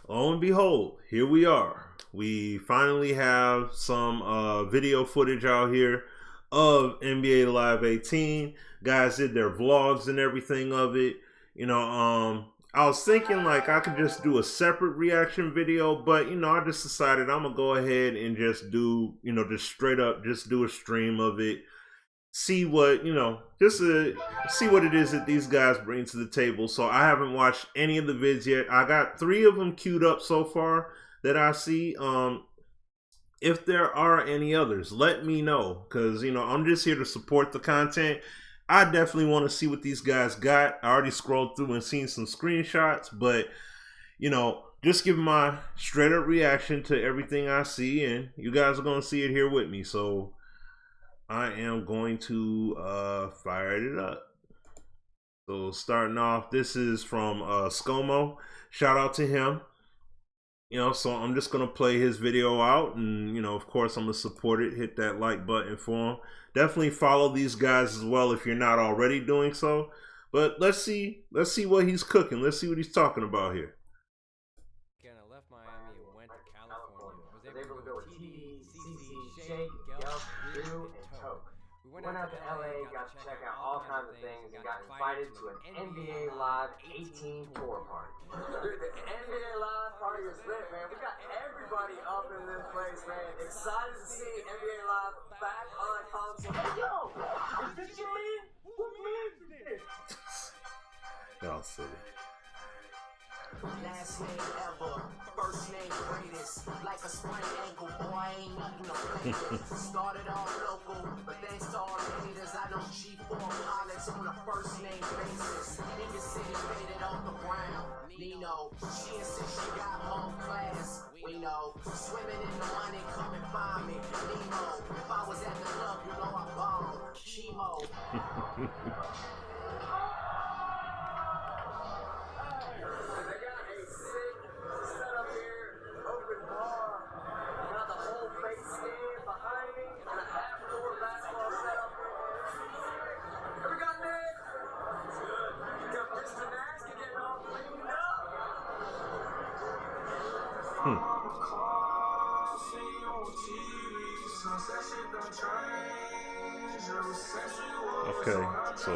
Lo and behold, here we are. We finally have some video footage out here of NBA Live 18. Guys did their vlogs and everything of it. I was thinking like I could just do a separate reaction video, but I just decided I'm gonna go ahead and just do, just straight up just do a stream of it. See what, just to see what it is that these guys bring to the table. So I haven't watched any of the vids yet. I got 3 of them queued up so far that I see. If there are any others, let me know, because I'm just here to support the content. I definitely want to see what these guys got. I already scrolled through and seen some screenshots, but just give my straight up reaction to everything I see, and you guys are going to see it here with me. So I am going to fire it up. So starting off, this is from ScoMo. Shout out to him. So I'm just gonna play his video out, and of course I'm gonna support it. Hit that like button for him. Definitely follow these guys as well if you're not already doing so. But let's see what he's cooking. Let's see what he's talking about here. Again, I left Miami and went to California. Was able to go with TD, CC, Shake, Yelp, Drew, and Toke. We went out to LA, got to check out all kinds of things, and got invited to an NBA Live 18 tour party. Dude, the NBA Live party is lit, man. We got everybody up in this place, man. Excited to see NBA Live back on console. Hey, yo! Is this your man? What man is this? Y'all silly. Last name ever, first name greatest. Like a sprained ankle, boy, I ain't needing no papers. Started off local, but thanks to all the haters, I know G4 pilots on a first name basis. In the city, made it off the ground. Nino, she insists she got home class. We know, swimming in the money, come and find me. Nemo, if I was at the club, you know I bombed. Chemo. Okay, so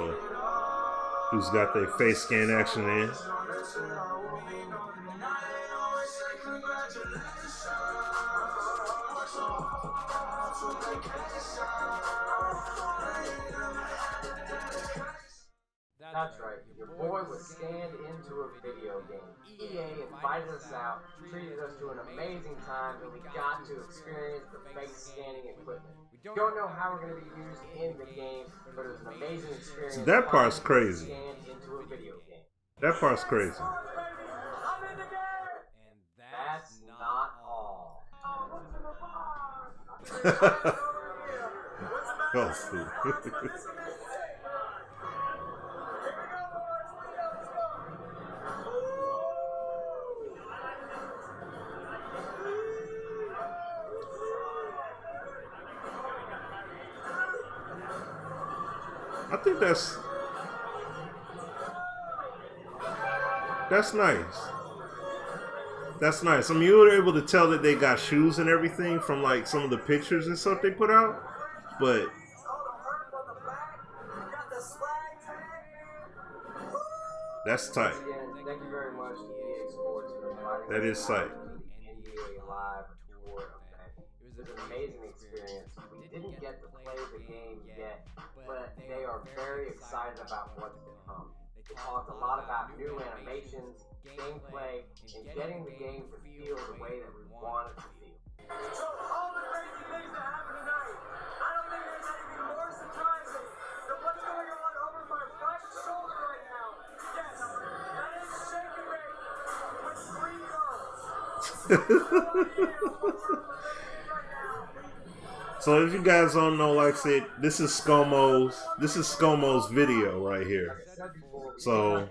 who's got their face scan action in? That's right, your boy was scanned into a video game. EA invited us out, treated us to an amazing time, and we got to experience the face scanning equipment. We don't know how we're going to be used in the game, but it was an amazing experience. So that part's crazy. Scanned into a video game. That part's crazy. And that's not all. Oh, sweet. I think that's nice. That's nice. I mean, you were able to tell that they got shoes and everything from like some of the pictures and stuff they put out, but that's tight. Thank you very much to EA Sports for inviting That is tight. NBA Live tour event. It was an amazing experience. We didn't get to play the game yet, but they are very excited about what's to come. They talked a lot about new animations, gameplay, and getting the game to feel the way that we want it to feel. So all the crazy things that happened tonight, I don't think there's anything more surprising than what's going on over my right shoulder right now. Yes, that is Shake and Bake with 3 girls. So if you guys don't know, like I said, this is ScoMo's video right here. So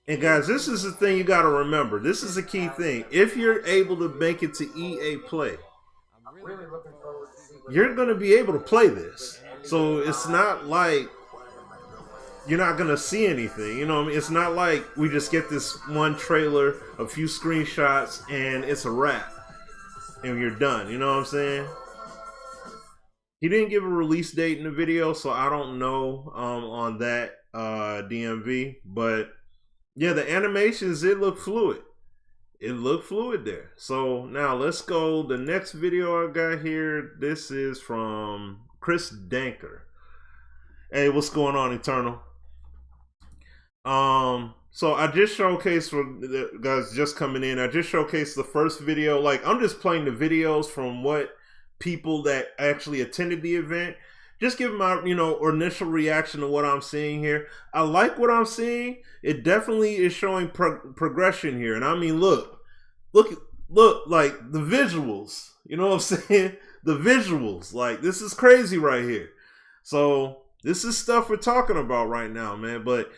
and guys, this is the thing you gotta remember. This is a key thing. If you're able to make it to EA Play, you're gonna be able to play this. So it's not like you're not gonna see anything. You know what I mean? It's not like we just get this one trailer, a few screenshots, and it's a wrap, and you're done. You know what I'm saying? He didn't give a release date in the video, so I don't know on that DMV. But yeah, the animations, it looked fluid. It looked fluid there. So now let's go. The next video I got here, this is from Chris Danker. Hey, what's going on, Eternal? So I just showcased, for the guys just coming in, I just showcased the first video. Like, I'm just playing the videos from what people that actually attended the event. Just give my, initial reaction to what I'm seeing here. I like what I'm seeing. It definitely is showing progression here. And I mean, look, like the visuals, you know what I'm saying? The visuals, like, this is crazy right here. So this is stuff we're talking about right now, man. But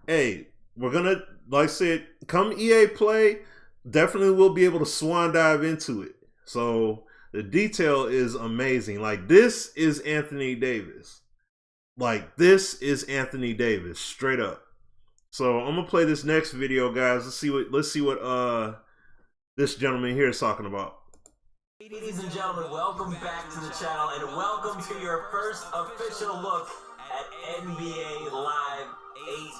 hey, we're gonna, like I said, come EA Play, definitely we'll be able to swan dive into it. So the detail is amazing. Like, this is Anthony Davis. Like, this is Anthony Davis, straight up. So I'm gonna play this next video, guys. Let's see what this gentleman here is talking about. Ladies and gentlemen, welcome back to the channel, and welcome to your first official look at NBA Live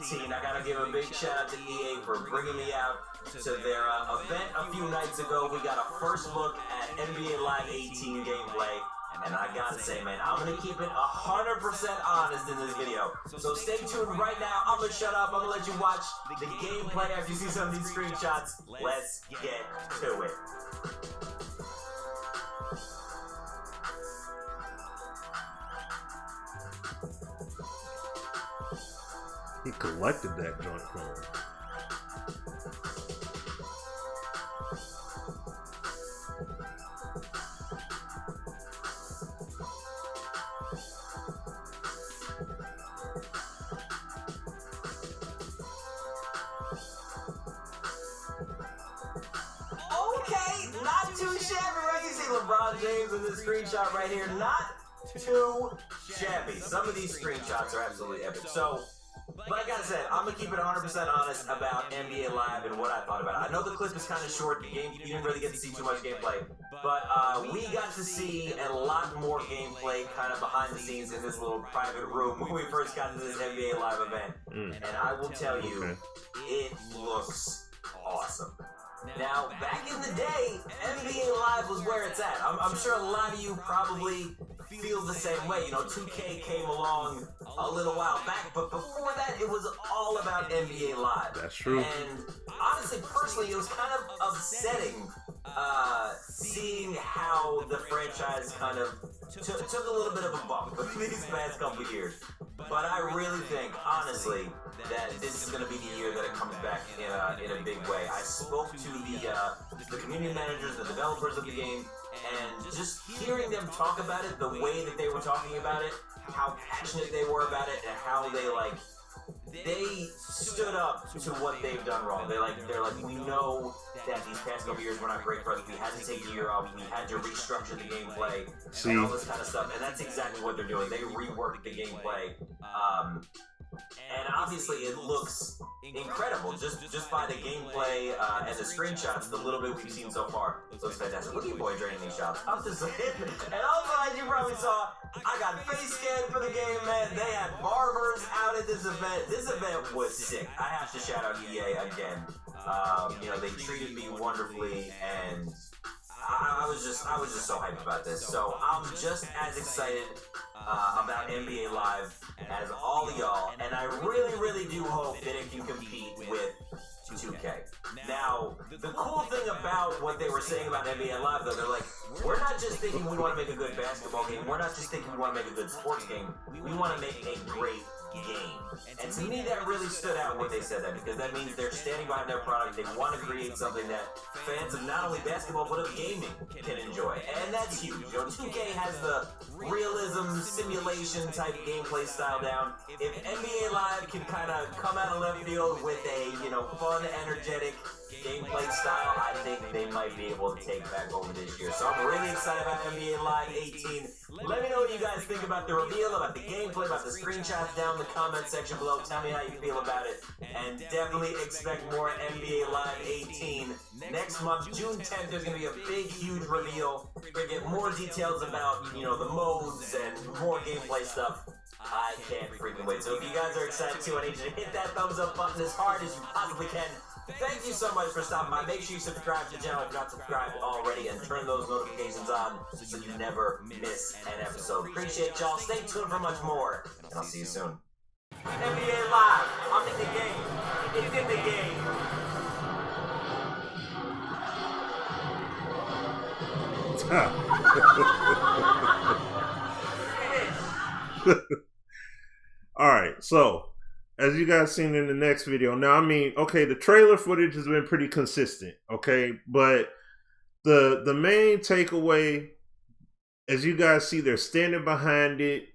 18. I gotta give a big shout out to EA for bringing me out to their event a few nights ago. We got a first look at NBA Live 18 gameplay, and I gotta say, man, I'm gonna keep it 100% honest in this video. So stay tuned right now. I'm gonna shut up. I'm gonna let you watch the gameplay after you see some of these screenshots. Let's get to it. He collected that joint from him. Okay, not too shabby, right? You see LeBron James in this screenshot right here. Not too shabby. Some of these screenshots are absolutely epic. So, like I said, I'm going to keep it 100% honest about NBA Live and what I thought about it. I know the clip is kind of short. The game, you didn't really get to see too much gameplay. But we got to see a lot more gameplay kind of behind the scenes in this little private room when we first got to this NBA Live event. And I will tell you, it looks awesome. Now, back in the day, NBA Live was where it's at. I'm sure a lot of you probably feel the same way. 2K came along a little while back, but before that, it was all about NBA Live. That's true. And honestly, personally, it was kind of upsetting seeing how the franchise kind of took a little bit of a bump these past couple years. But I really think, honestly, that this is going to be the year that it comes back in a big way. I spoke to the community managers, the developers of the game, and just hearing them talk about it, the way that they were talking about it, how passionate they were about it, and how they stood up to what they've done wrong. They're like, we know that these past couple years were not great for us. We had to take a year off. We had to restructure the gameplay and all this kind of stuff. And that's exactly what they're doing. They reworked the gameplay. And obviously it looks incredible just by the gameplay and the screenshots. The little bit we've seen so far looks fantastic. Look at your boy draining these shots. I'm just saying. And also, as you probably saw, I got face scanned for the game, man. They had barbers out at this event. This event was sick. I have to shout out EA again. They treated me wonderfully, and I was just so hyped about this. So I'm just as excited about NBA Live as all of y'all, and I really, really do hope that it can compete with 2K. Now, the cool thing about what they were saying about NBA Live, though, they're like, we're not just thinking we want to make a good basketball game, we're not just thinking we want to make a good sports game, we want to make a great game. And to me, that really stood out when they said that, because that means they're standing behind their product. They want to create something that fans of not only basketball but of gaming can enjoy, and that's huge. 2K has the realism simulation type gameplay style down. If NBA Live can kind of come out of left field with a fun, energetic gameplay style, I think they might be able to take back over this year. So I'm really excited about NBA Live 18. Let me know what you guys think about the reveal, about the gameplay, about the screenshots down in the comment section below. Tell me how you feel about it. And definitely expect more NBA Live 18. Next month, June 10th, there's going to be a big, huge reveal. We're going to get more details about, you know, the modes and more gameplay stuff. I can't freaking wait. So if you guys are excited too, I need you to hit that thumbs up button as hard as you possibly can. Thank you so much for stopping by. Make sure you subscribe to the channel if you're not subscribed already, and turn those notifications on so you never miss an episode. Appreciate y'all. Stay tuned for much more, and I'll see you soon. NBA Live. I'm in the game. It's in the game. All right, so as you guys seen in the next video, now I mean, okay, the trailer footage has been pretty consistent, okay, but the main takeaway, as you guys see, they're standing behind it.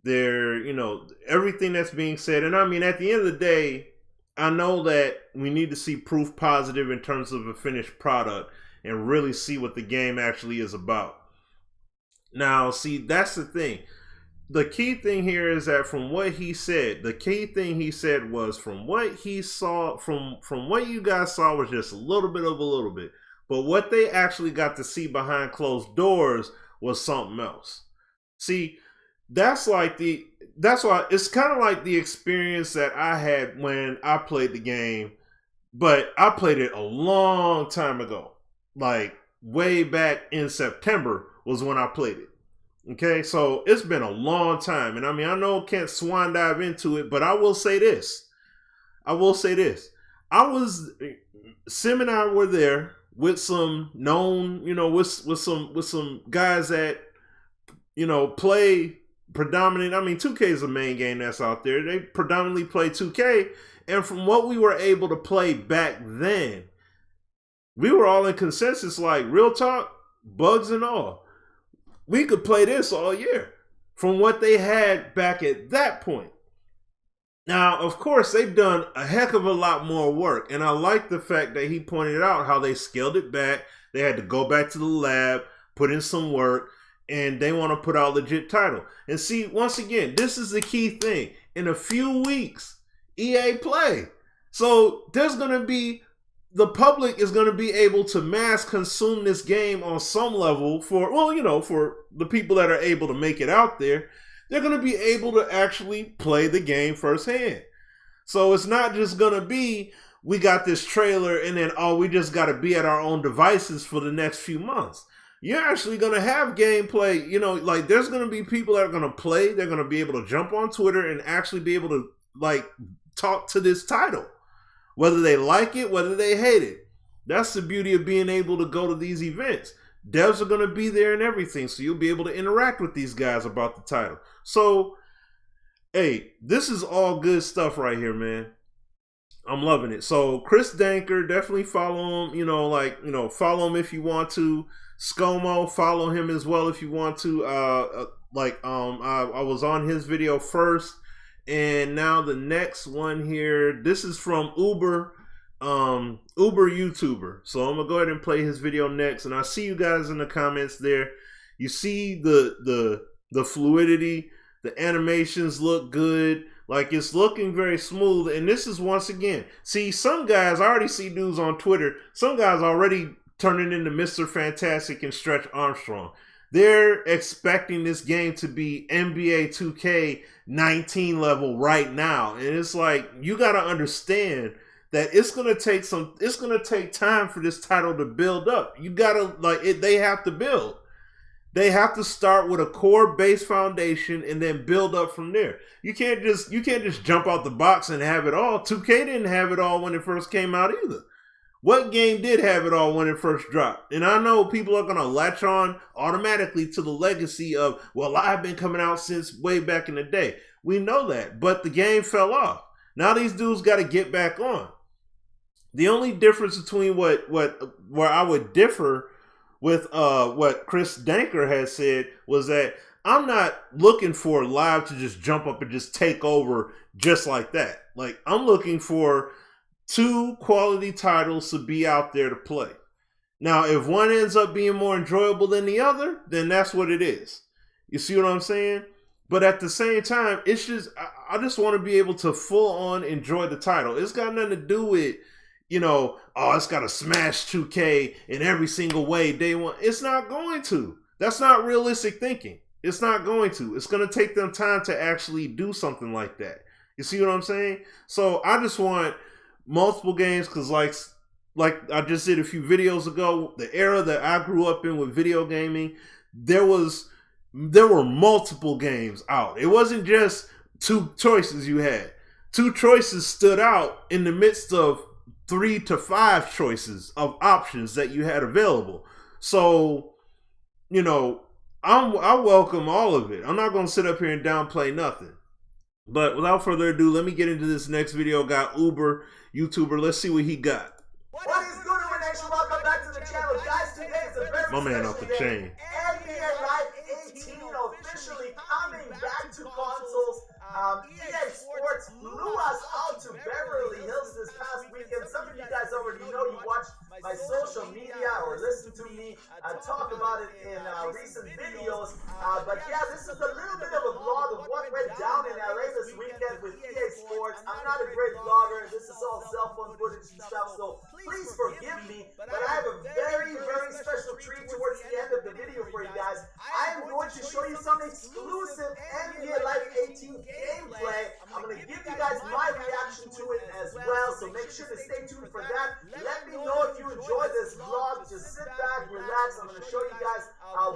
They're, you know, everything that's being said, and I mean, at the end of the day, I know that we need to see proof positive in terms of a finished product and really see what the game actually is about. Now, see, that's the thing. The key thing here is that from what he said, the key thing he said was from what he saw, from what you guys saw was just a little bit. But what they actually got to see behind closed doors was something else. See, that's why it's kind of like the experience that I had when I played the game, but I played it a long time ago. Like way back in September was when I played it. Okay, so it's been a long time, and I mean, I know I can't swan dive into it, but I will say this. Sim and I were there with some known, you know, with some guys that, you know, play predominant. I mean, 2K is the main game that's out there. They predominantly play 2K, and from what we were able to play back then, we were all in consensus, like, real talk, bugs and all. We could play this all year from what they had back at that point. Now, of course, they've done a heck of a lot more work. And I like the fact that he pointed out how they scaled it back. They had to go back to the lab, put in some work, and they want to put out a legit title. And see, once again, this is the key thing. In a few weeks, EA Play. So there's going to be, the public is going to be able to mass consume this game on some level for, well, you know, for the people that are able to make it out there. They're going to be able to actually play the game firsthand. So it's not just going to be, we got this trailer and then, oh, we just got to be at our own devices for the next few months. You're actually going to have gameplay, you know, like there's going to be people that are going to play. They're going to be able to jump on Twitter and actually be able to, like, talk to this title. Whether they like it, whether they hate it. That's the beauty of being able to go to these events. Devs are going to be there and everything, so you'll be able to interact with these guys about the title. So, hey, this is all good stuff right here, man. I'm loving it. So, Chris Danker, definitely follow him, you know, like, you know, follow him if you want to. ScoMo, follow him as well if you want to. I was on his video first. And now the next one here, this is from Uber YouTuber. So I'm gonna go ahead and play his video next, and I see you guys in the comments there. You see the fluidity, the animations look good, like it's looking very smooth. And this is once again, see, some guys, I already see dudes on Twitter, some guys already turning into Mr. Fantastic and Stretch Armstrong. They're expecting this game to be NBA 2K19 level right now. And it's like, you got to understand that it's going to take time for this title to build up. You got to, like, they have to build. They have to start with a core base foundation and then build up from there. You can't just jump out the box and have it all. 2K didn't have it all when it first came out either. What game did have it all when it first dropped? And I know people are going to latch on automatically to the legacy of, well, I've been coming out since way back in the day. We know that, but the game fell off. Now these dudes got to get back on. The only difference between where I would differ with what Chris Danker has said was that I'm not looking for Live to just jump up and just take over just like that. Like, I'm looking for 2 quality titles to be out there to play. Now, if one ends up being more enjoyable than the other, then that's what it is. You see what I'm saying? But at the same time, it's just, I just want to be able to full on enjoy the title. It's got nothing to do with, you know, oh, it's got to smash 2K in every single way day one. It's not going to. That's not realistic thinking. It's not going to. It's going to take them time to actually do something like that. You see what I'm saying? So I just want multiple games because like I just did a few videos ago, the era that I grew up in with video gaming, there were multiple games out. It wasn't just 2 choices you had. 2 choices stood out in the midst of 3 to 5 choices of options that you had available. So, you know, I welcome all of it. I'm not going to sit up here and downplay nothing. But without further ado, let me get into this next video. Got Uber, YouTuber. Let's see what he got. What is good, Uber Nation? Welcome back to the channel. Guys, today is a very My man off the chain. NBA Live 18 officially coming back to consoles. EA Sports flew us out to Beverly Hills this past weekend. Some of you guys already know. You watched my social media or listened to me talk about it in recent videos. But yeah, this is a little bit of a vlog of what went down in LA this weekend with EA Sports. I'm not a great vlogger. This is all cell phone footage and stuff, so please forgive me. But I have a very, very special treat towards the end of the video for you guys. I am going to show you some exclusive NBA Live 18 gameplay. I'm going to give you guys my reaction to it as well, so make sure to stay tuned for that. Let me know if you enjoy this vlog. Just sit back, relax. I'm going to show you guys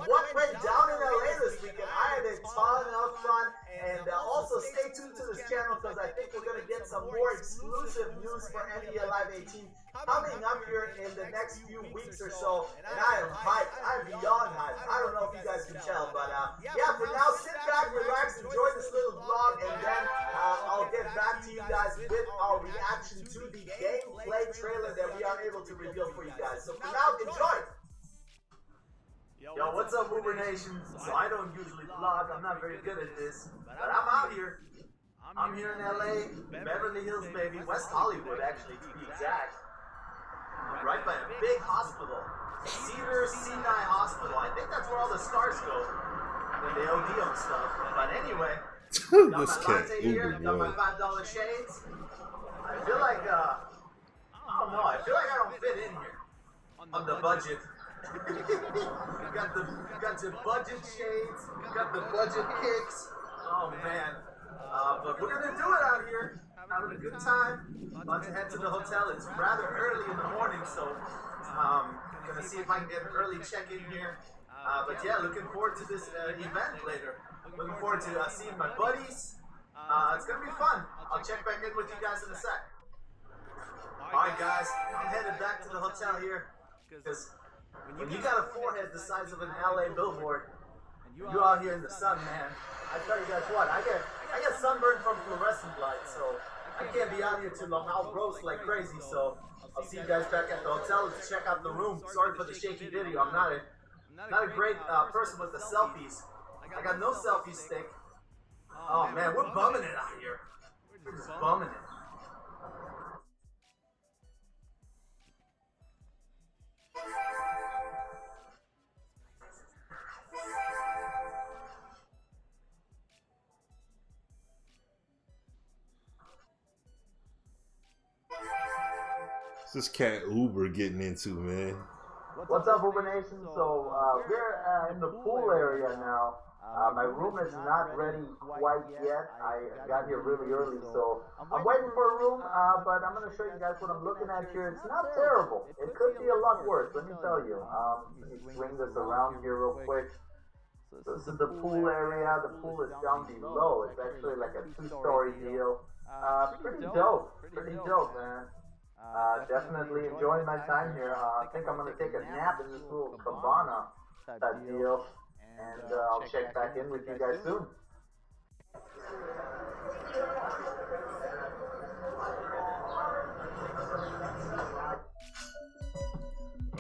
what went down in LA this weekend. I had a ton of fun, and also stay tuned to this channel because I think we're going to get some more exclusive news for NBA Live 18 coming up here in the next few weeks or so. And I am hyped. I'm beyond hyped. I don't know if you guys can tell, but yeah, for now, sit back, relax, enjoy this little vlog, and then I'll get back to you guys with our reaction to the gameplay trailer that we are able to reveal for you guys. So for now, enjoy! Yo, what's up, Uber Nation? So I don't usually vlog. I'm not very good at this, but I'm out here. I'm here in LA, Beverly Hills, baby, West Hollywood, actually, to be exact. Right by a big hospital, Cedars-Sinai Hospital. I think that's where all the stars go when they OD on stuff. But anyway, got my latte here, got my $5 shades. I feel like, I don't know, I feel like I don't fit in here on the budget. got the budget shades, got the budget kicks. Oh man, but we're gonna do it out here. Having a good time. About to head to the hotel. It's rather early in the morning, so gonna see if I can get an early check-in here. But yeah, looking forward to this event later. Looking forward to seeing my buddies. It's gonna be fun. I'll check back in with you guys in a sec. Alright guys, I'm headed back to the hotel here, because when you got a forehead the size of an LA billboard, and you out here in the sun, man, I tell you guys what, I get sunburned from fluorescent light, so I can't be out here too long. I'll roast like crazy, so I'll see you guys back at the hotel. Let's check out the room. Sorry for the shaky video. I'm not a great person with the selfies. I got no selfie stick. Oh man, we're bumming it out here. We're just bumming it. What's this cat Uber getting into, man? What's up, Uber Nation? So we're in the pool area now. My room is not ready quite yet. I got here really early, so I'm waiting for a room, but I'm going to show you guys what I'm looking at here. It's not terrible. It could be a lot worse, let me tell you. Let me swing this around here real quick. So this is the pool area. The pool is down below. It's actually like a 2-story deal. Pretty dope. Pretty dope, man. Definitely enjoying my time here. I think I'm going to take a nap in this little cabana type deal. And I'll check back in with you guys soon.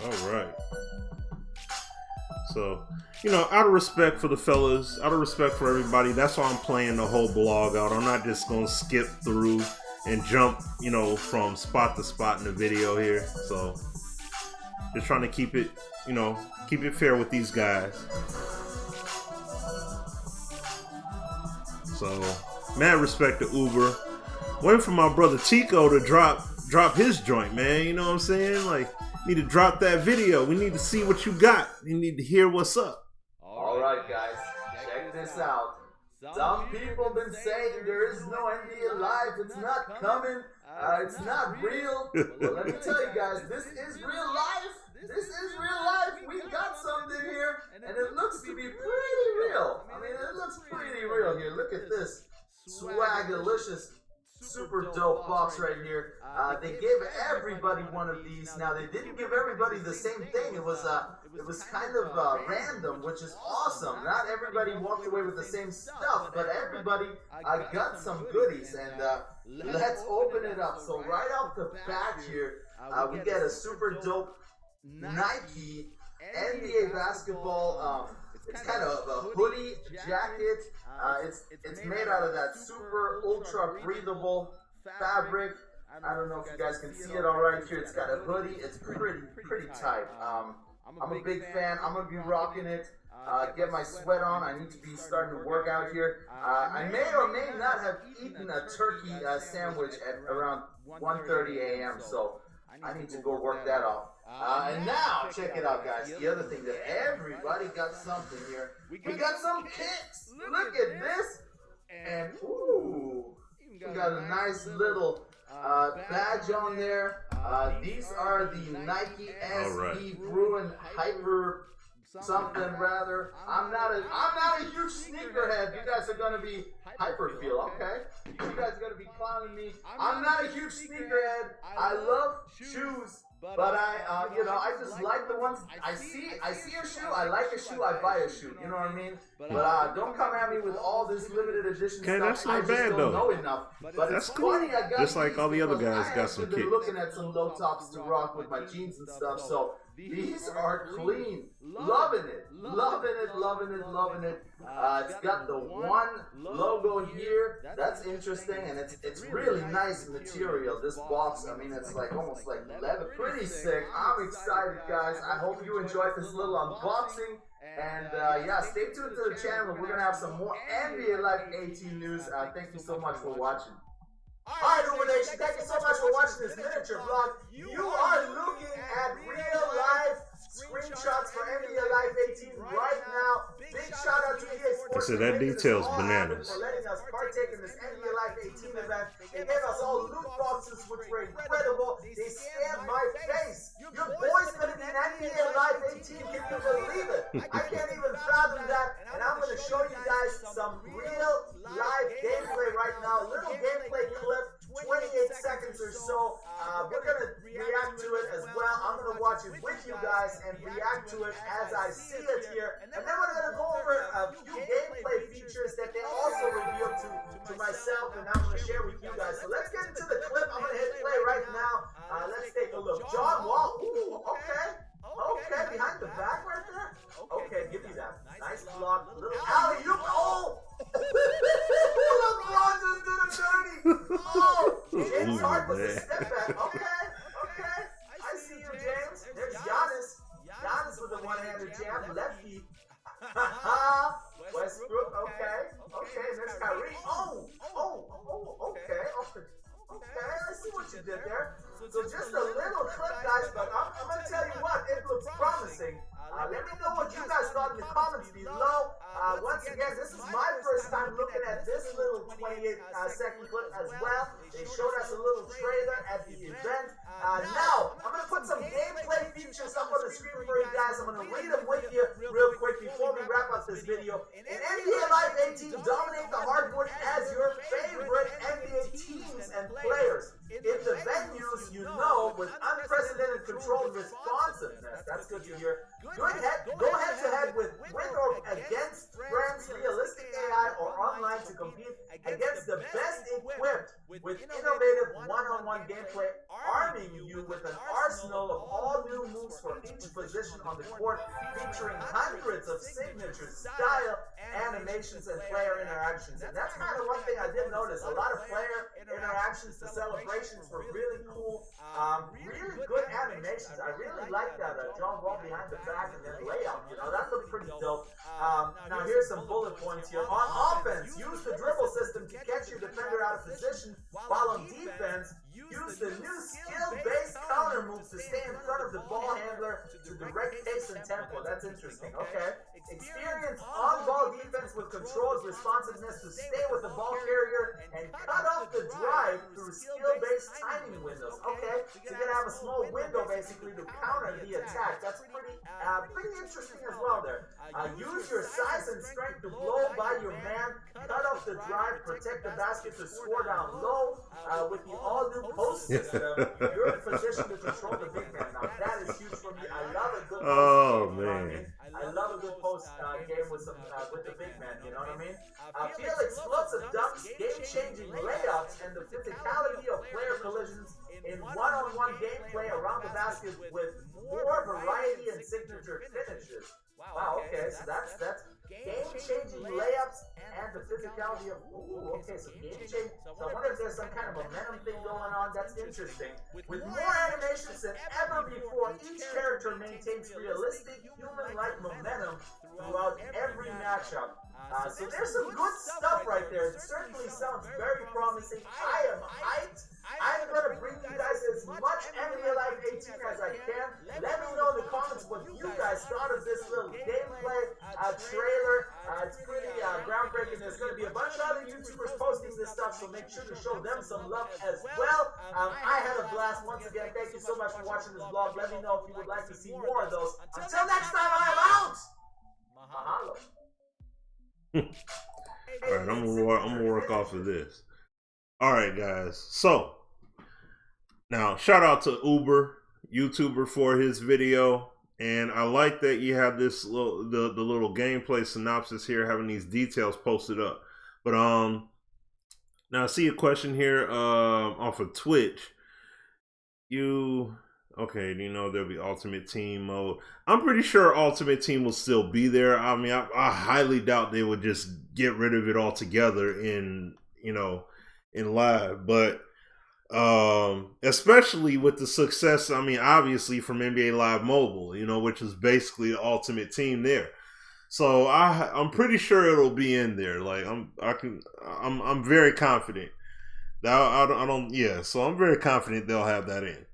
All right. So, you know, out of respect for the fellas, out of respect for everybody, that's why I'm playing the whole blog out. I'm not just going to skip through and jump, you know, from spot to spot in the video here. So, just trying to keep it, you know, keep it fair with these guys. So, Mad respect to Uber. Waiting for my brother Chico to drop his joint, man. You know what I'm saying? Like, need to drop that video. We need to see what you got. You need to hear what's up. Alright guys, check this out. Some people been saying there is no NBA Live, it's not coming, it's not real. Well, let me tell you guys, this is real life. This is real life. We got something here, and it looks to be pretty real. I mean, it looks pretty real here. Look at this swagalicious, super dope box right here. They gave everybody one of these. Now, they didn't give everybody the same thing. It was kind of random, which is awesome. Not everybody walked away with the same stuff, but everybody got some goodies. And let's open it up. So right off the bat here, we get a super dope Nike NBA basketball. It's kind of a hoodie jacket. It's made out of that super ultra breathable fabric. I don't know if you guys can see it all right here. It's got a hoodie. It's pretty tight. I'm a big fan. I'm gonna be rocking it. Get my sweat on. I need to be starting to work out here. I may or may not have eaten a turkey sandwich at around 1:30 a.m. So I need to go work that off. And now, check it out, guys. The other thing that everybody got something here. We got some kicks. Look at this. And, ooh, we got a nice little badge on there. These are the Nike SB Bruin Hyper something rather. I'm not a huge sneakerhead. You guys are gonna be hyperfeel, okay? You guys are gonna be clowning me. I'm not a huge sneakerhead. I love shoes. But I just like the ones I see a shoe, I like a shoe, I buy a shoe. You know what I mean? But don't come at me with all this limited edition stuff. That's not I just bad don't though. know enough. But That's it's cool. funny, I got Just like all the other guys got some I've been kicks. looking at some low tops to rock with my jeans and stuff. So these are clean. Loving it. Loving it, loving it, loving it. It's got the one logo here. That's interesting, and it's really nice material. This box, I mean, it's like almost like leather. Pretty sick. I'm excited, guys. I hope you enjoyed this little unboxing. And yeah, stay tuned to the channel. We're gonna have some more NBA Live 18 news. Thank you so much for watching. Alright, Uber Nation, thank you so much for watching this miniature vlog. You are looking at real life screenshots for NBA Live 18 right now. Big shout out to EA Sports. I said that details bananas. For letting us partake in this NBA Live 18 event. They gave us all loot boxes, which were incredible. They scanned my face. Your boy's gonna be in NBA Live 18. Can you believe it? I can't even fathom that. And I'm gonna show you guys some real live gameplay right now. A little gameplay clip. 28 seconds or so. We're going to react to it as well. I'm going to watch it with you guys and react to it as I see it here. And then we're going to go over a few gameplay features that they also revealed to myself, and I'm going to share with you guys. So let's get into the clip. I'm going to hit play right now. Let's take a look. John Wall. Ooh, okay. Okay, behind the back right there. Okay, give me that. Nice block. Little alley-oop. Oh! LeBron just did a dirty. Oh! James Harden with the step back. Okay. I see you, James. There's Giannis. Giannis with the one-handed jam. Lefty. Westbrook. Okay. There's Kyrie. Okay. I see what you did there. So just a little clip, guys, but I'm going to tell you what, it looks promising. Let me know what you guys thought in the comments below. Once again, this is my first time looking at this little 28-second clip as well. They showed us a little trailer at the event. Now, I'm going to put some gameplay features up on the screen for you guys. I'm going to read them with you real quick before we wrap up this video. In NBA Live 18, dominate the hardwood as your favorite NBA teams and players. In the venues, you know, with unprecedented control and responsiveness. That's good to hear. Go head-to-head with or against friends, realistic AI, or online to compete against the best equipped with innovative one-on-one gameplay, arming you with an arsenal of all new moves for each position on the court, featuring hundreds of signatures, style, animations, and player interactions. And that's kind of one thing I did notice. A lot of player interactions, the celebrations were really cool. Really good animations. I really like that. John Wall behind the back and then layout. You know, that looked pretty dope. Now here's some bullet points here. On offense, use the dribble system to catch skill-based counter move to stay in front of the ball handler to direct pace and tempo. That's interesting. Okay. Experience on-ball defense with controlled responsiveness to stay with the ball carrier and cut off the drive through skill-based timing windows. Okay, so you're gonna have a small window basically to counter the attack. That's pretty interesting as well there. Use your size and strength to blow by your man, cut off the drive, protect the basket to score down low. With the all-new post system, you're in position to control the big man. Now that is huge for me. I love a good post game. I love a good post game with some with the big man. You know what I mean? Feel explosive dunks, game-changing layups, and the physicality of player collisions in one-on-one gameplay around the basket with more variety and signature finishes. Wow, okay, so that's game-changing layups and the physicality of, okay, so game-changing. So I wonder if there's some kind of momentum thing going on. That's interesting. With more animations than ever before, each character maintains realistic, human-like momentum throughout every matchup. So there's some good stuff right there. It certainly sounds very promising. I am hyped. I'm going to bring you guys as much NBA Live 18 as I can. Let me know in the comments what you guys thought of this little gameplay trailer. It's pretty groundbreaking. There's going to be a bunch of other YouTubers posting this stuff, so make sure to show them some love as well. I had a blast once again. Thank you so much for watching this vlog. Let me know if you would like to see more of those. Until next time, I am out! Mahalo. All right, I'm gonna work off of this. All right, guys. So now, shout out to Uber YouTuber for his video, and I like that you have this little the little gameplay synopsis here, having these details posted up. But now I see a question here off of Twitch. Okay, you know there'll be Ultimate Team mode. I'm pretty sure Ultimate Team will still be there. I mean, I highly doubt they would just get rid of it altogether in live. But especially with the success, I mean, obviously from NBA Live Mobile, which is basically the Ultimate Team there. So I'm pretty sure it'll be in there. Like I'm very confident. So I'm very confident they'll have that in.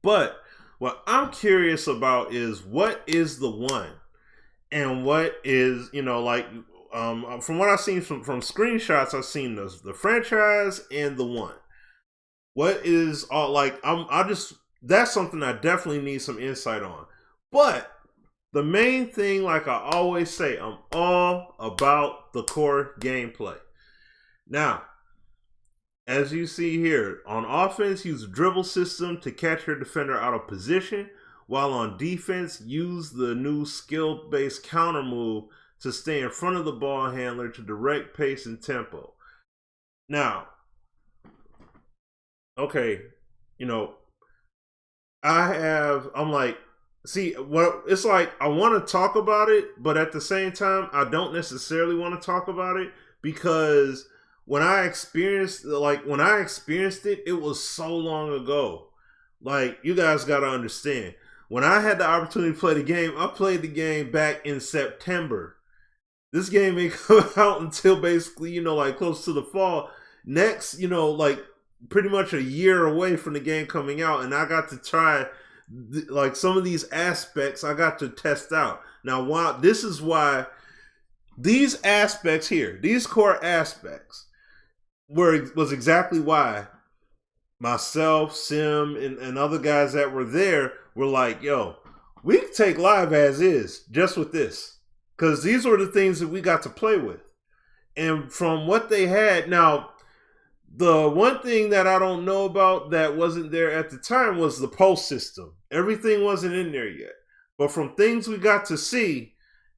But what I'm curious about is what is the one, and what is, from what I've seen from screenshots, I've seen the franchise and the one. What is that's something I definitely need some insight on. But the main thing, like I always say, I'm all about the core gameplay. Now, as you see here, on offense, use the dribble system to catch your defender out of position, while on defense, use the new skill-based counter move to stay in front of the ball handler to direct pace and tempo. Now, okay, it's like I want to talk about it, but at the same time, I don't necessarily want to talk about it, because when I experienced it, it was so long ago. Like, you guys got to understand, when I had the opportunity to play the game, I played the game back in September. This game ain't come out until basically, close to the fall. Next, pretty much a year away from the game coming out, and I got to try, some of these aspects I got to test out. Now, this is why these aspects here, these core aspects, was exactly why myself, Sim, and other guys that were there were like, yo, we can take live as is just with this. Because these were the things that we got to play with. And from what they had, now, the one thing that I don't know about that wasn't there at the time was the post system. Everything wasn't in there yet. But from things we got to see,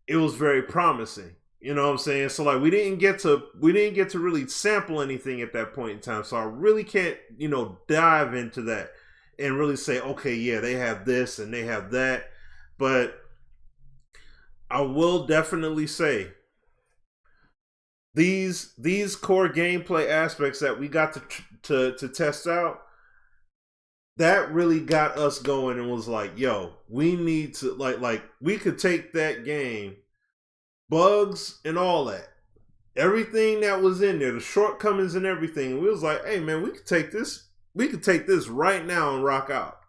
it was very promising. You know what I'm saying? So we didn't get to really sample anything at that point in time. So I really can't, dive into that and really say, okay, yeah, they have this and they have that. But I will definitely say these core gameplay aspects that we got to test out, that really got us going and was like, yo, we need to we could take that game, bugs and all that, everything that was in there, the shortcomings and everything. We was like, hey man, we could take this we could take this right now and rock out.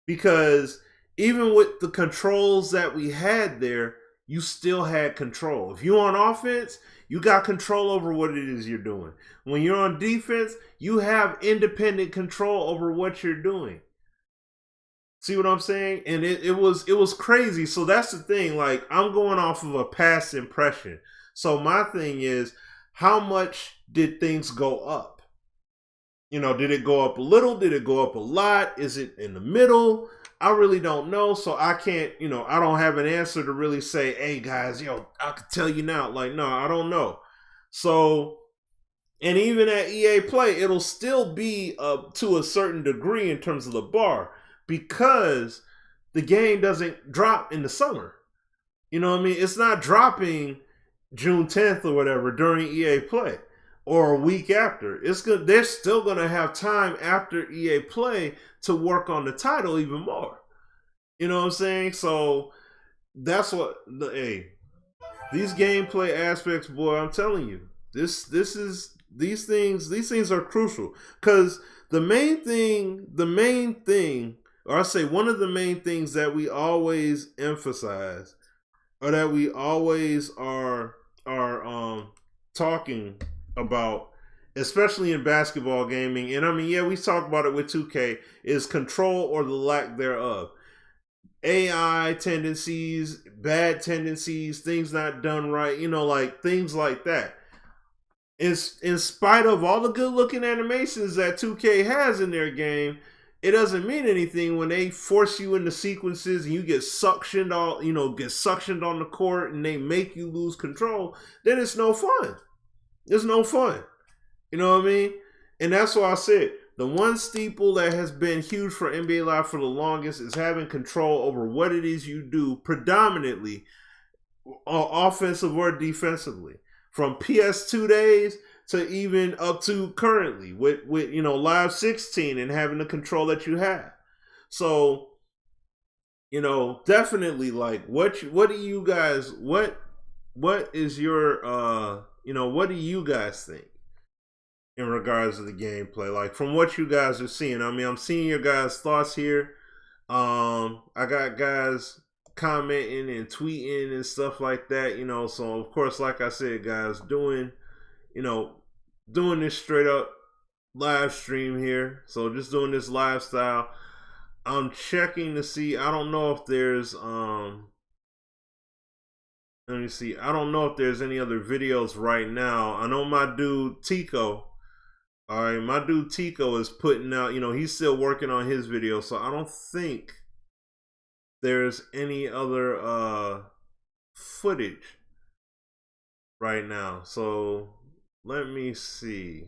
Because even with the controls that we had there, you still had control. If you're on offense, you got control over what it is you're doing. When you're on defense, you have independent control over what you're doing. See what I'm saying? And it was crazy. So that's the thing. Like, I'm going off of a past impression. So my thing is, how much did things go up? You know, did it go up a little? Did it go up a lot? Is it in the middle? I really don't know. So I can't, you know, I don't have an answer to really say, hey guys, yo, I could tell you now. Like, no, I don't know. So, and even at EA Play, it'll still be up to a certain degree in terms of the bar, because the game doesn't drop in the summer. You know what I mean? It's not dropping June 10th or whatever during EA Play or a week after. It's good. They're still going to have time after EA Play to work on the title even more. You know what I'm saying? So that's what these gameplay aspects, boy, I'm telling you, these things are crucial, because the main thing, or I say one of the main things that we always emphasize, or that we always are talking about, especially in basketball gaming, and I mean, yeah, we talk about it with 2K, is control or the lack thereof. AI tendencies, bad tendencies, things not done right, you know, like things like that. It's, in spite of all the good looking animations that 2K has in their game, it doesn't mean anything when they force you into sequences and you get suctioned on the court and they make you lose control. Then it's no fun. It's no fun. You know what I mean? And that's why I said the one steeple that has been huge for NBA Live for the longest is having control over what it is you do, predominantly offensive or defensively. From PS2 days to even up to currently with you know, Live 16 and having the control that you have. So, you know, definitely, like, what do you guys, what is your you know, what do you guys think in regards to the gameplay? Like, from what you guys are seeing, I mean, I'm seeing your guys' thoughts here. I got guys commenting and tweeting and stuff like that, you know. So of course, like I said, guys, doing this straight up live stream here. So just doing this lifestyle. I'm checking to see, I don't know if there's let me see, I don't know if there's any other videos right now. I know my dude Tico, all right, my dude Tico is putting out, you know, he's still working on his video, so I don't think there's any other footage right now. So let me see.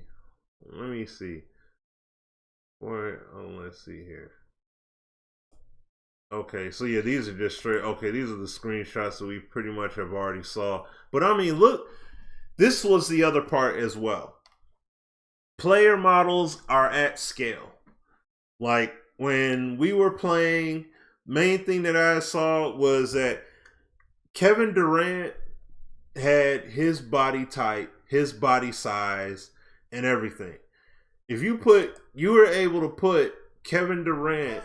Let's see here. Okay, so yeah, these are just straight. Okay, these are the screenshots that we pretty much have already saw. But I mean, look, this was the other part as well. Player models are at scale. Like, when we were playing, main thing that I saw was that Kevin Durant had his body type, his body size, and everything. If you were able to put Kevin Durant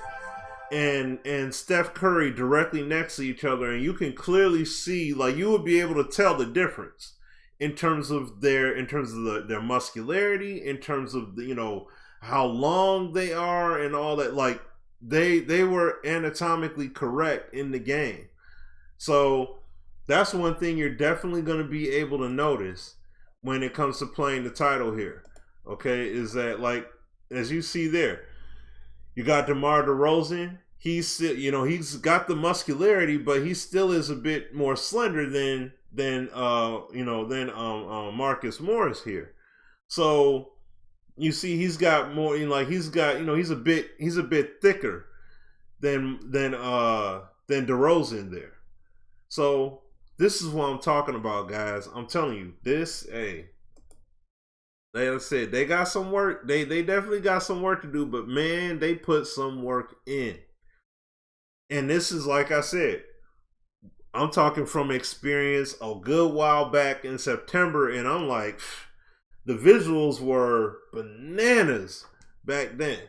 and Steph Curry directly next to each other, and you can clearly see, like, you would be able to tell the difference in terms of their muscularity, in terms of the, you know, how long they are and all that. Like, they were anatomically correct in the game. So that's one thing you're definitely going to be able to notice when it comes to playing the title here. Okay, is that, like, as you see there, you got DeMar DeRozan. He's still, you know, he's got the muscularity, but he still is a bit more slender than Marcus Morris here. So you see, he's got more, like, he's got, you know, he's a bit thicker than DeRozan there. So this is what I'm talking about, guys. I'm telling you, this, hey, like I said, they got some work. They definitely got some work to do, but man, they put some work in. And this is, like I said, I'm talking from experience a good while back in September, and I'm like, the visuals were bananas back then.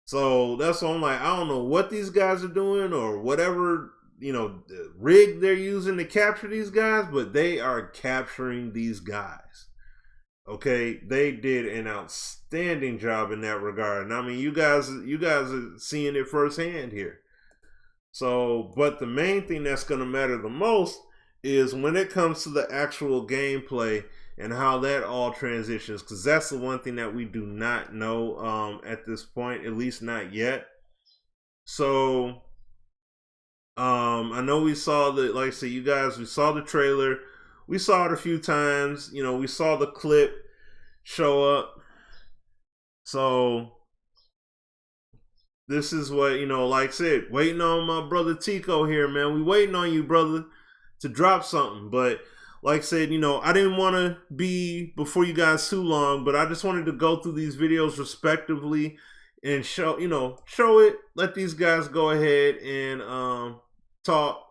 So that's why I'm like, I don't know what these guys are doing or whatever, rig they're using to capture these guys, but they are capturing these guys. Okay, they did an outstanding job in that regard. And I mean, you guys are seeing it firsthand here. So, but the main thing that's going to matter the most is when it comes to the actual gameplay and how that all transitions, because that's the one thing that we do not know at this point, at least not yet. So, I know we saw like I said, you guys, we saw the trailer. We saw it a few times. We saw the clip show up. So this is what, like I said, waiting on my brother Tico here, man. We waiting on you, brother, to drop something. But like I said, I didn't want to be before you guys too long, but I just wanted to go through these videos respectively and show it. Let these guys go ahead and talk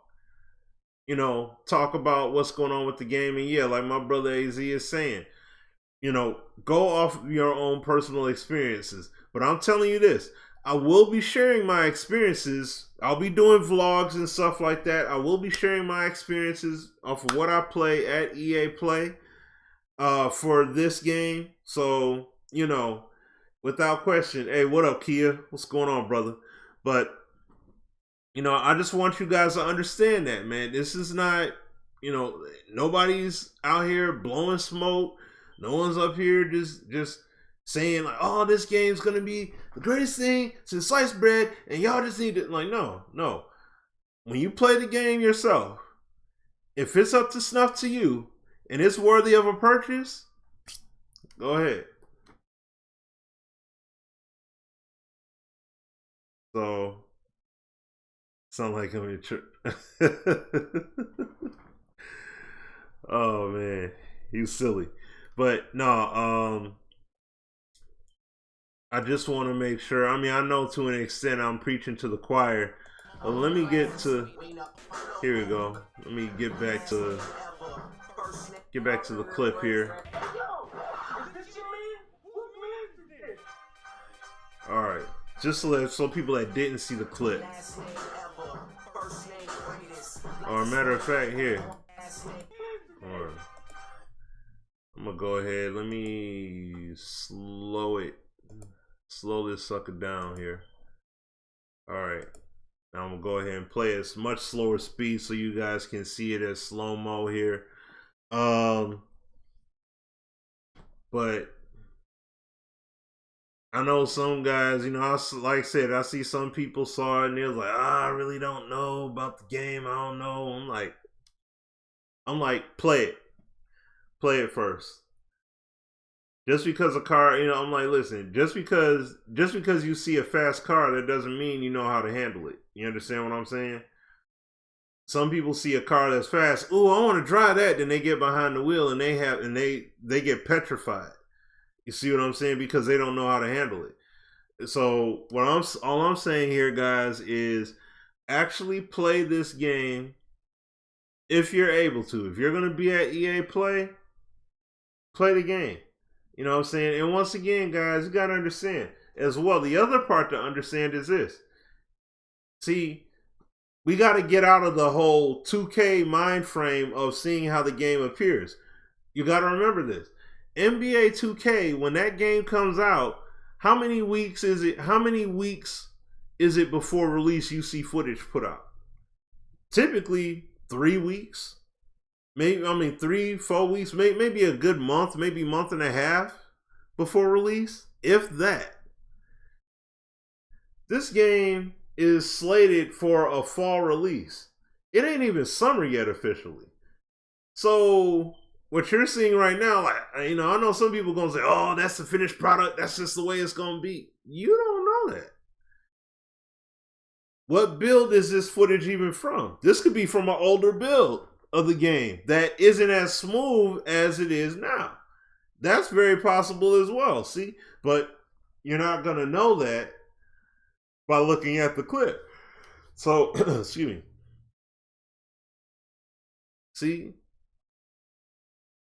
about what's going on with the game. And yeah, like my brother AZ is saying, go off of your own personal experiences. But I'm telling you this, I will be sharing my experiences. I'll be doing vlogs and stuff like that. I will be sharing my experiences off of what I play at EA Play for this game. So, without question, hey, what up, Kia? What's going on, brother? But I just want you guys to understand that, man. This is not, nobody's out here blowing smoke. No one's up here just saying like, oh, this game's gonna be the greatest thing since sliced bread, and y'all just need to no. When you play the game yourself, if it's up to snuff to you and it's worthy of a purchase, go ahead. So sound like I'm in church. Oh man, he's silly. But no, I just want to make sure. I mean, I know to an extent I'm preaching to the choir. Let me get to. Here we go. Let me get back to the clip here. All right, just so people that didn't see the clip. Or a matter of fact, here. Or I'm gonna go ahead. Let me slow this sucker down here. All right. Now I'm gonna go ahead and play at much slower speed so you guys can see it as slow-mo here. But I know some guys, like I said, I see some people saw it and they're like, I really don't know about the game. I don't know. I'm like, play it. Play it first. Just because a car, I'm like, listen, just because you see a fast car, that doesn't mean you know how to handle it. You understand what I'm saying? Some people see a car that's fast. Ooh, I want to drive that. Then they get behind the wheel and they get petrified. You see what I'm saying? Because they don't know how to handle it. So all I'm saying here, guys, is actually play this game if you're able to. If you're going to be at EA Play the game. You know what I'm saying? And once again, guys, you got to understand as well. The other part to understand is this. See, we got to get out of the whole 2K mind frame of seeing how the game appears. You got to remember this. NBA 2K, when that game comes out, how many weeks is it? How many weeks is it before release you see footage put out? Typically 3 weeks. Maybe 3-4 weeks, maybe a good month, maybe month and a half before release, if that. This game is slated for a fall release. It ain't even summer yet officially. So what you're seeing right now, like, I know some people gonna say, "Oh, that's the finished product. That's just the way it's gonna be." You don't know that. What build is this footage even from? This could be from an older build of the game that isn't as smooth as it is now. That's very possible as well. See, but you're not gonna know that by looking at the clip. So, excuse me. See,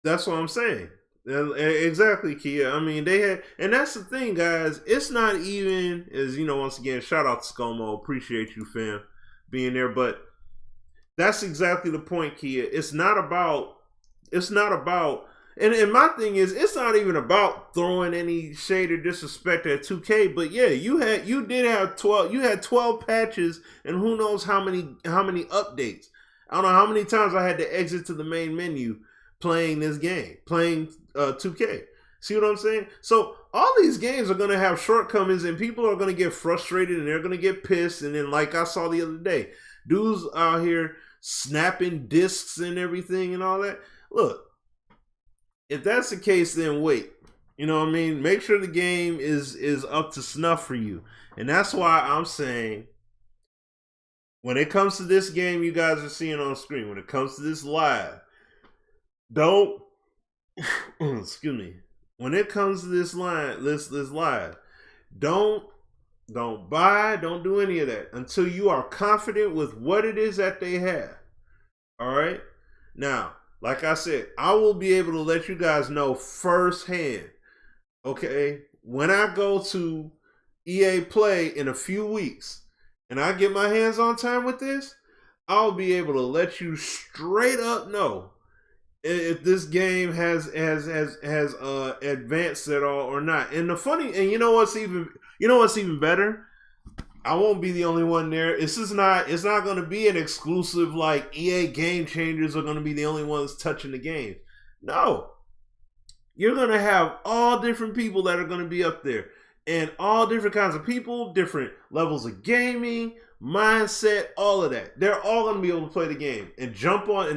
that's what I'm saying. Exactly, Kia. I mean, they had, and that's the thing, guys. It's not even, as you know, once again, shout out to ScoMo. Appreciate you, fam, being there. But that's exactly the point, Kia. It's not about, and my thing is, it's not even about throwing any shade or disrespect at 2K. But yeah, you had 12 patches, and who knows how many updates. I don't know how many times I had to exit to the main menu playing this game, playing 2K. See what I'm saying? So all these games are going to have shortcomings, and people are going to get frustrated, and they're going to get pissed. And then, like I saw the other day, dudes out here snapping discs and everything and all that. Look, if that's the case, then wait. You know what I mean? Make sure the game is up to snuff for you. And that's why I'm saying, when it comes to this game you guys are seeing on screen, when it comes to this live, don't excuse me. When it comes to this live, don't buy, don't do any of that until you are confident with what it is that they have. All right? Now, like I said, I will be able to let you guys know firsthand. Okay? When I go to EA Play in a few weeks and I get my hands on time with this, I'll be able to let you straight up know if this game has advanced at all or not. And you know what's even better? I won't be the only one there. It's not going to be an exclusive like EA Game Changers are going to be the only ones touching the game. No. You're going to have all different people that are going to be up there, and all different kinds of people, different levels of gaming, mindset, all of that. They're all going to be able to play the game and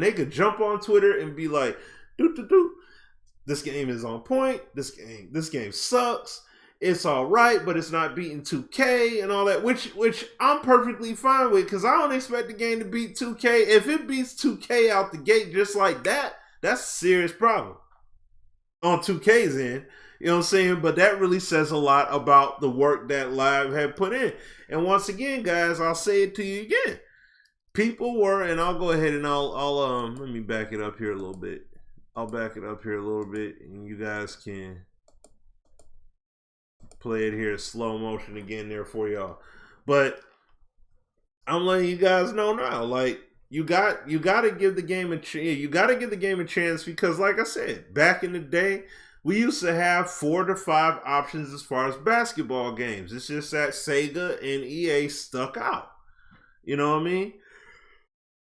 they could jump on Twitter and be like, this game is on point. This game sucks. It's all right, but it's not beating 2K and all that, which I'm perfectly fine with, because I don't expect the game to beat 2K. If it beats 2K out the gate just like that, that's a serious problem on 2K's end. You know what I'm saying? But that really says a lot about the work that Live had put in. And once again, guys, I'll say it to you again. People were, and I'll go ahead and I'll let me back it up here a little bit. I'll back it up here a little bit, and you guys can play it here slow motion again there for y'all. But I'm letting you guys know now, like, you got to give the game a chance. You got to give the game a chance, because like I said, back in the day, we used to have 4 to 5 options as far as basketball games. It's just that Sega and EA stuck out. You know what I mean?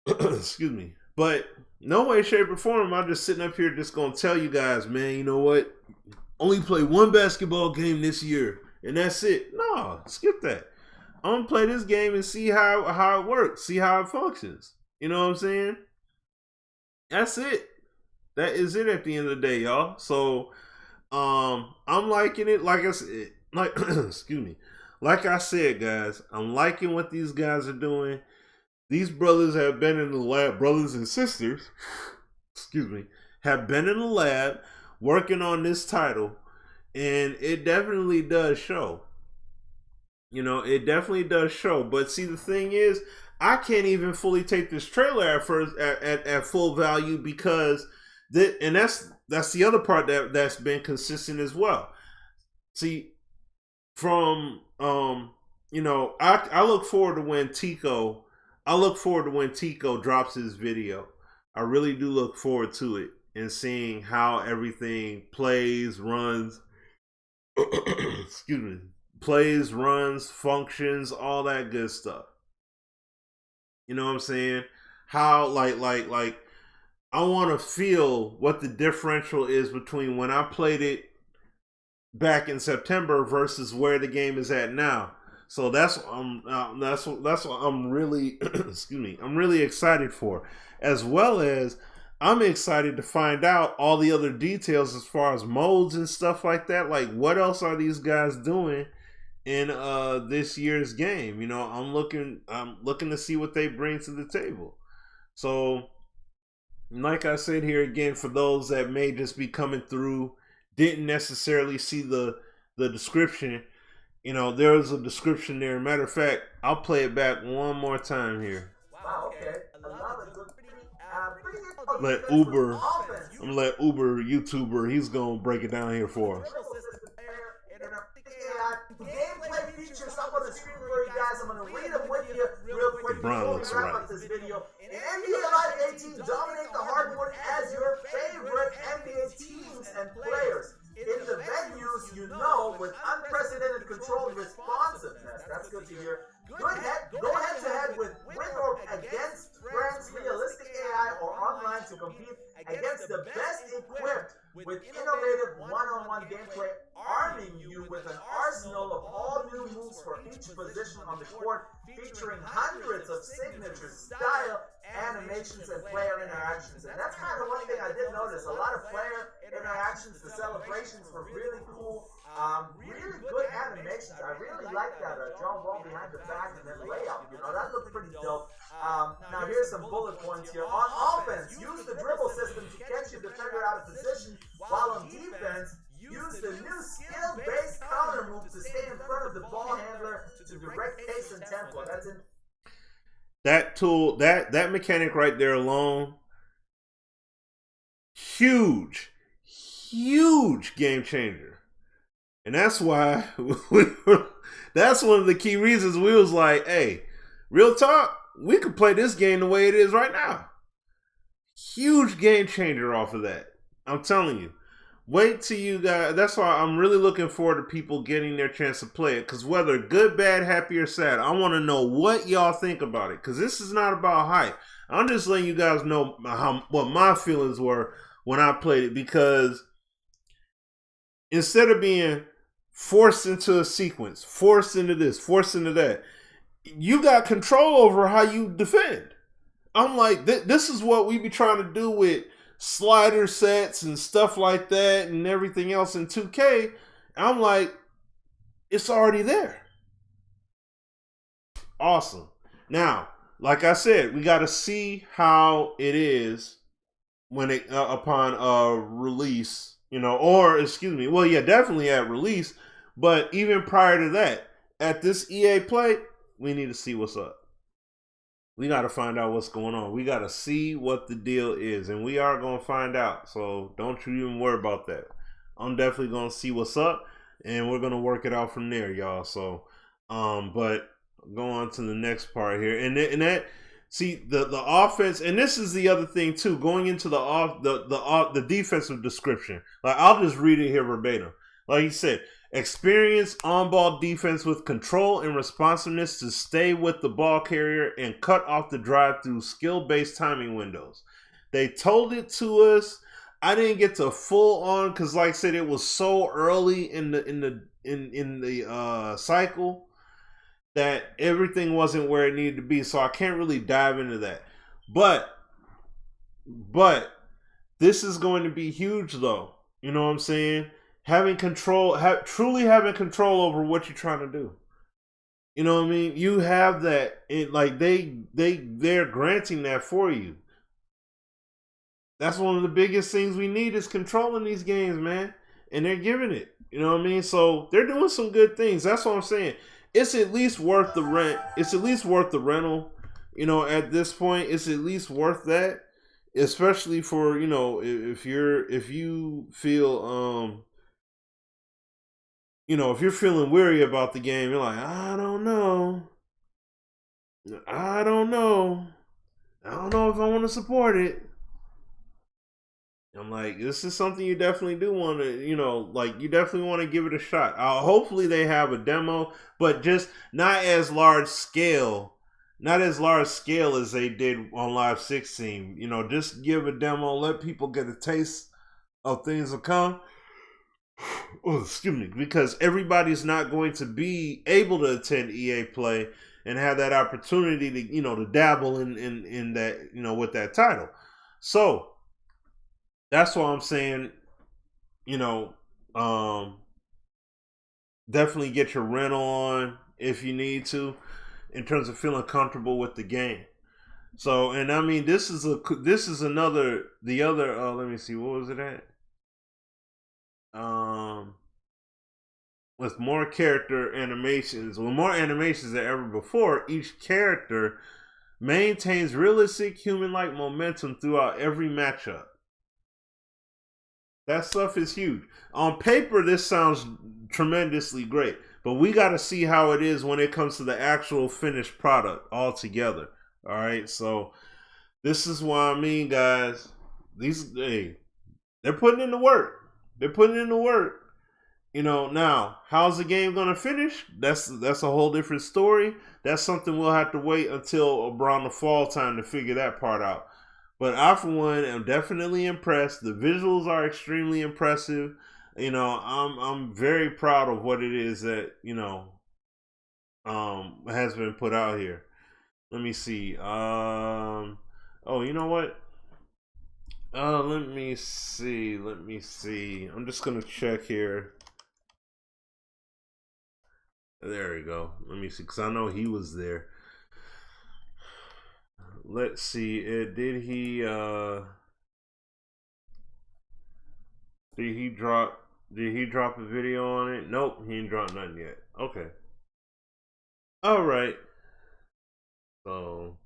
Excuse me. But no way, shape, or form I'm just sitting up here just going to tell you guys, man, you know what? Only play one basketball game this year, and that's it. No, skip that. I'm going to play this game and see how it works, see how it functions. You know what I'm saying? That's it. That is it at the end of the day, y'all. So, I'm liking it. Like I said, excuse me. Like I said, guys, I'm liking what these guys are doing. These brothers have been in the lab, brothers and sisters, excuse me, have been in the lab working on this title, and it definitely does show. You know, it definitely does show. But see, the thing is, I can't even fully take this trailer at first at full value, because that's the other part that's been consistent as well. See, from you know, I look forward to when Tico drops his video. I really do look forward to it and seeing how everything plays, runs, excuse me, plays, runs, functions, all that good stuff. You know what I'm saying? How like I want to feel what the differential is between when I played it back in September versus where the game is at now. So that's what I'm really excuse me, I'm really excited for, as well as I'm excited to find out all the other details as far as modes and stuff like that. Like, what else are these guys doing in this year's game? You know, I'm looking to see what they bring to the table. So, like I said here again, for those that may just be coming through, didn't necessarily see the description, you know, there's a description there. Matter of fact, I'll play it back one more time here. Wow, okay. Another good, Let Uber. Offense. I'm gonna let Uber YouTuber, he's gonna break it down here for us. The gameplay features up on the screen for you guys. I'm going to read them with you real quick before we wrap up this video. In NBA Live 18, dominate the hardwood as your favorite NBA teams and players. In the venues, you know, with unprecedented control and responsiveness. That's good to hear. Go head-to-head with or against friends, realistic AI, or online to compete against the best equipped with innovative one-on-one gameplay, arming you with an arsenal of all new moves for each position on the court, featuring hundreds of signatures, style, animations, and player interactions. And that's kind of one thing I did notice. A lot of player interactions, the celebrations were really cool. Really good animations. I really like that John Wall behind the back and then layup. You know, that looked pretty dope. Now here's some bullet points here. On offense, use the dribble system to catch your defender out of position, while on defense, use the new skill-based counter move to stay in front of the ball handler to direct pace and tempo. That's it. That tool, that mechanic right there alone, huge game changer. And that's why that's one of the key reasons we was like, hey, real talk, we could play this game the way it is right now. Huge game changer off of that. I'm telling you. Wait till you guys, that's why I'm really looking forward to people getting their chance to play it. Because whether good, bad, happy, or sad, I want to know what y'all think about it. Because this is not about hype. I'm just letting you guys know what my feelings were when I played it. Because instead of being forced into a sequence, forced into this, forced into that, you got control over how you defend. I'm like, this is what we be trying to do with slider sets and stuff like that and everything else in 2K. I'm like, it's already there. Awesome. Now, like I said, we got to see how it is when it upon release, you know, or excuse me, well, yeah, definitely at release. But even prior to that, at this EA Play, we need to see what's up. We got to find out what's going on. We got to see what the deal is. And we are going to find out. So don't you even worry about that. I'm definitely going to see what's up. And we're going to work it out from there, y'all. So, but go on to the next part here. And that, see, the offense, and this is the other thing too, going into the defensive description. Like, I'll just read it here verbatim. Like he said, experience on-ball defense with control and responsiveness to stay with the ball carrier and cut off the drive through skill-based timing windows. They told it to us. I didn't get to full on because, like I said, it was so early in the cycle that everything wasn't where it needed to be. So I can't really dive into that. But this is going to be huge, though. You know what I'm saying? Having control, truly having control over what you're trying to do. You know what I mean? You have that. Like they're granting that for you. That's one of the biggest things we need is controlling these games, man. And they're giving it. You know what I mean? So they're doing some good things. That's what I'm saying. It's at least worth the rent. It's at least worth the rental. You know, at this point, it's at least worth that. Especially for, you know, if you feel you know, if you're feeling weary about the game, you're like, I don't know if I want to support it. I'm like, this is something you definitely do want to, you know, like you definitely want to give it a shot. Hopefully they have a demo, but just not as large scale as they did on Live 16. You know, just give a demo, let people get a taste of things to come. Oh, excuse me, because everybody's not going to be able to attend EA Play and have that opportunity to, you know, to dabble in that, you know, with that title. So that's why I'm saying, you know, definitely get your rental on if you need to, in terms of feeling comfortable with the game. So, and I mean, this is another, the other, let me see, what was it at? With more character animations, with more animations than ever before, each character maintains realistic human-like momentum throughout every matchup. That stuff is huge. On paper, this sounds tremendously great, but we got to see how it is when it comes to the actual finished product altogether. All right, so this is why I mean, guys, they're putting in the work. They're putting in the work. You know, now how's the game gonna finish? That's a whole different story. That's something we'll have to wait until around the fall time to figure that part out. But I, for one, am definitely impressed. The visuals are extremely impressive. You know, I'm very proud of what it is that, you know, has been put out here. Let me see. Oh, you know what? Let me see. I'm just gonna check here. There we go. Let me see, because I know he was there. Let's see. Did he drop a video on it? Nope, he didn't drop nothing yet. Okay. All right. So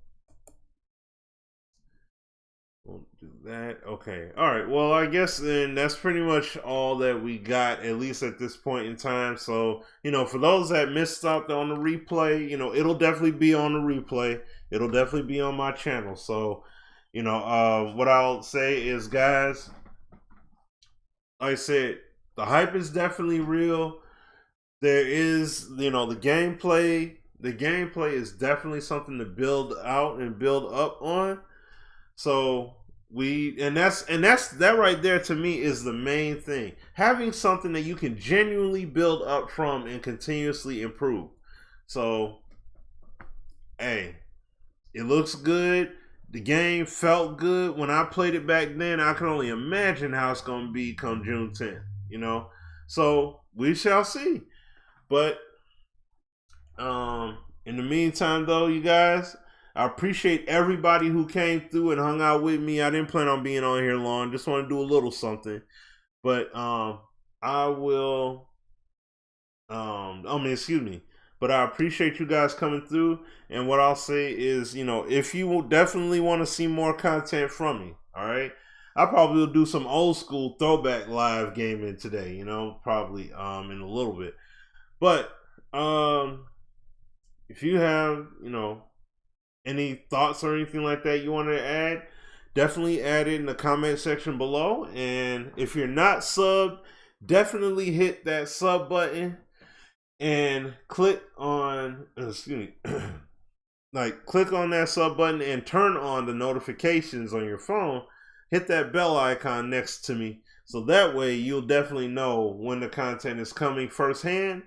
we'll do that. Okay. All right. Well, I guess then that's pretty much all that we got, at least at this point in time. So, you know, for those that missed out on the replay, you know, it'll definitely be on the replay. It'll definitely be on my channel. So, you know, what I'll say is, guys, like I said, the hype is definitely real. There is, you know, the gameplay is definitely something to build out and build up on. So that right there to me is the main thing. Having something that you can genuinely build up from and continuously improve. So, hey, it looks good. The game felt good. When I played it back then, I can only imagine how it's going to be come June 10th, you know? So, we shall see. But, in the meantime, though, you guys, I appreciate everybody who came through and hung out with me. I didn't plan on being on here long. Just want to do a little something. But, I will, excuse me. But I appreciate you guys coming through. And what I'll say is, you know, if you will definitely want to see more content from me, all right, I probably will do some old school throwback live gaming today, you know, probably in a little bit. But if you have, you know, any thoughts or anything like that you want to add, definitely add it in the comment section below. And if you're not subbed, definitely hit that sub button. And click on, click on that sub button and turn on the notifications on your phone. Hit that bell icon next to me. So that way you'll definitely know when the content is coming firsthand.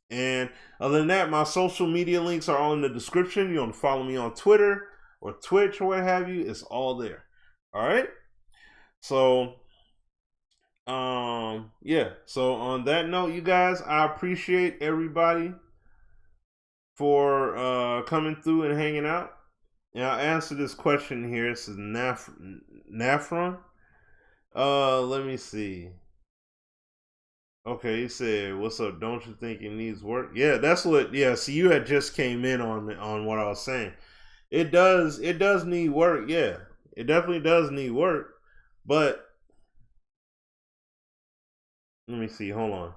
And other than that, my social media links are all in the description. You want to follow me on Twitter or Twitch or what have you. It's all there. All right. So, yeah, so on that note, you guys, I appreciate everybody for coming through and hanging out. And I'll answer this question here. This is Nafron. Let me see. Okay, he said, "What's up? Don't you think it needs work?" Yeah, that's what. Yeah, see, you had just came in on what I was saying. It does need work. Yeah, it definitely does need work, but. Let me see. Hold on.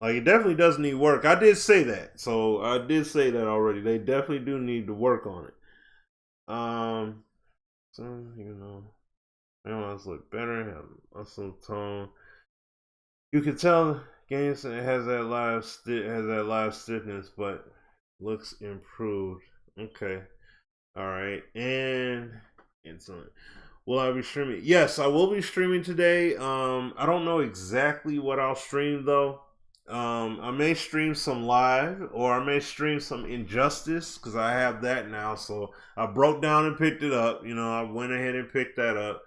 Like, it definitely does need work. I did say that. So, I did say that already. They definitely do need to work on it. So, you know, analyze look better. Have muscle tone. You can tell games has that live stiffness, but looks improved. Okay. All right. And insulin. Will I be streaming? Yes, I will be streaming today. I don't know exactly what I'll stream though. I may stream some live, or I may stream some Injustice, because I have that now. So I broke down and picked it up. You know, I went ahead and picked that up.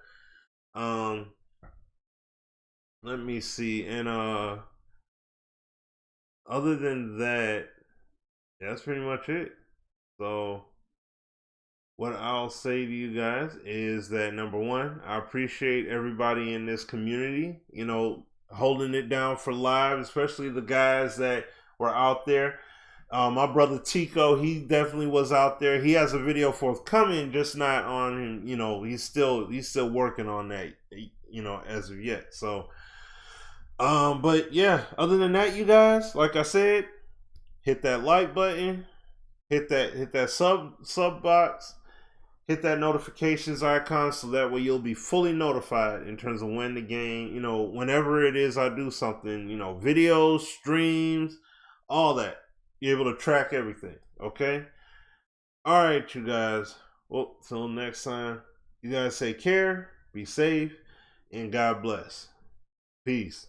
Let me see. And other than that, that's pretty much it. So what I'll say to you guys is that, number one, I appreciate everybody in this community, you know, holding it down for live, especially the guys that were out there. My brother Tico, he definitely was out there. He has a video forthcoming, just not on him. You know, he's still working on that. you know, as of yet. So, but yeah, other than that, you guys, like I said, hit that like button, hit that sub box, hit that notifications icon, so that way you'll be fully notified in terms of when the game, you know, whenever it is I do something, you know, videos, streams, all that. You're able to track everything, okay? All right, you guys. Well, till next time, you guys take care, be safe, and God bless. Peace.